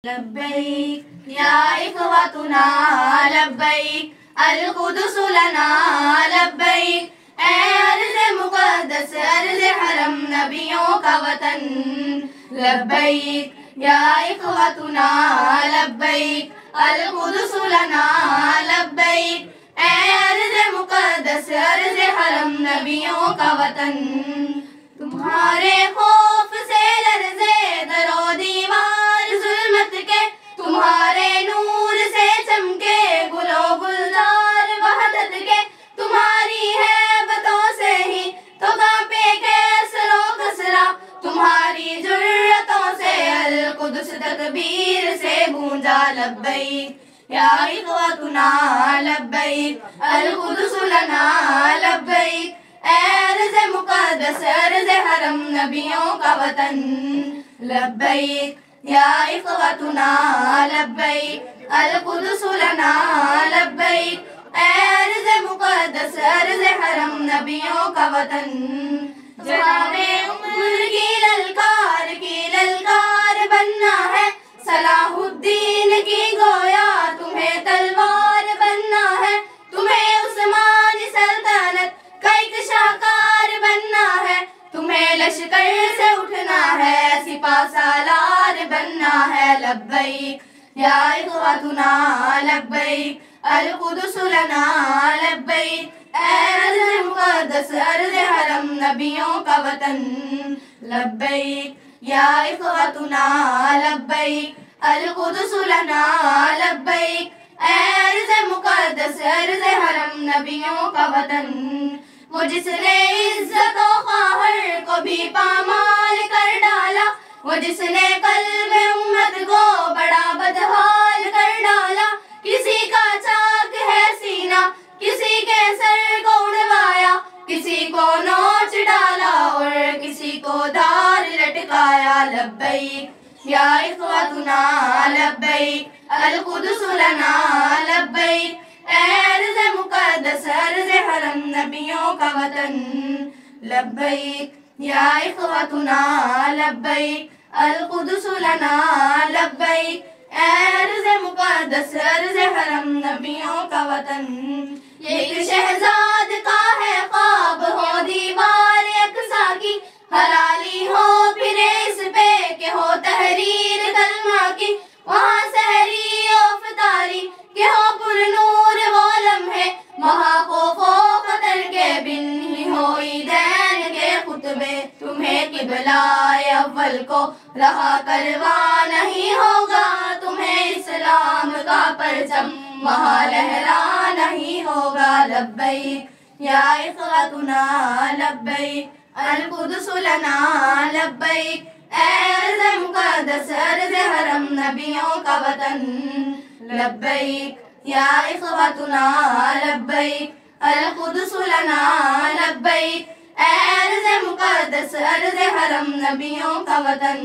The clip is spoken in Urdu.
لبيك يا إخوتنا لبيك القدس لنا لبيك اے ارض مقدس ارض حرم نبیوں کا وطن لبیک یا إخوتنا لبیک القدس لنا لبیک اے ارض مقدس ارض حرم نبیوں کا وطن تمہارے خوف سے لرزے در و دیوار ظلمت کے تمہارے نور سے چمکے گل و گلزار وحدت کے تمہاری ہیبتوں سے ہی تو کانپے کیسر و کسرا تمہاری جرأتوں سے القدس تکبیر سے گونجا لبیک یا إخوتنا لبیک القدس لنا لبیک اے ارض مقدس ارض حرم نبیوں کا وطن لبیک یا إخوتنا لبیک القدس لنا لبیک اے ارض مقدس ارض حرم نبیوں کا وطن جناب عمر کی للکار بننا ہے صلاح الدین کی گویا تمہیں تلوار بننا ہے تمہیں عثمانی سلطنت کا ایک شاہکار بننا ہے تمہیں لشکر سے اٹھنا ہے سپاہ سالار بننا ہے لبیک یا إخوتنا لبیک القدس لنا لبیک اے ارض مقدس ارض حرم نبیوں کا وطن لبیک یا إخوتنا لبیک القدس لنا لبیک اے ارض مقدس ارض حرم نبیوں کا وطن وہ جس نے عزت و خواہر کو بھی پامال کر ڈالا وہ جس نے قلب امت کو بڑا بدحال کر ڈالا کسی کا چاک ہے سینہ کسی کے سر کو اڑوایا کسی کو نوچ ڈالا اور کسی کو دار لٹکایا لبیک یا إخوتنا لبیک القدس لنا لبیک اے ارض مقدس ارض حرم نبیوں کا وطن لبیک یا إخوتنا لبیک القدس لنا لبیک اے ارض مقدس ارض حرم نبیوں کا وطن ایک شہزاد کا ہے خواب ہو دیوار اقصی کی حلالی ہو پھر اس پہ کہ ہو تحریر کلمہ کی وہاں سحری و افطاری کہ ہو پر نور وہ لمحے وہاں خوف و خطر کے بن ہی ہو عیدین کے خطبے تمہیں قبلہ اول کو رہا کروا نہیں ہوگا تمہیں اسلام کا پرچم وہاں لہرا نہیں ہوگا لبیک یا إخوتنا لبیک القدس لنا لبیک اے ارض مقدس ارض حرم نبیوں کا وطن لبیک یا إخوتنا لبیک القدس لنا لبیک اے ارض مقدس ارض حرم نبیوں کا وطن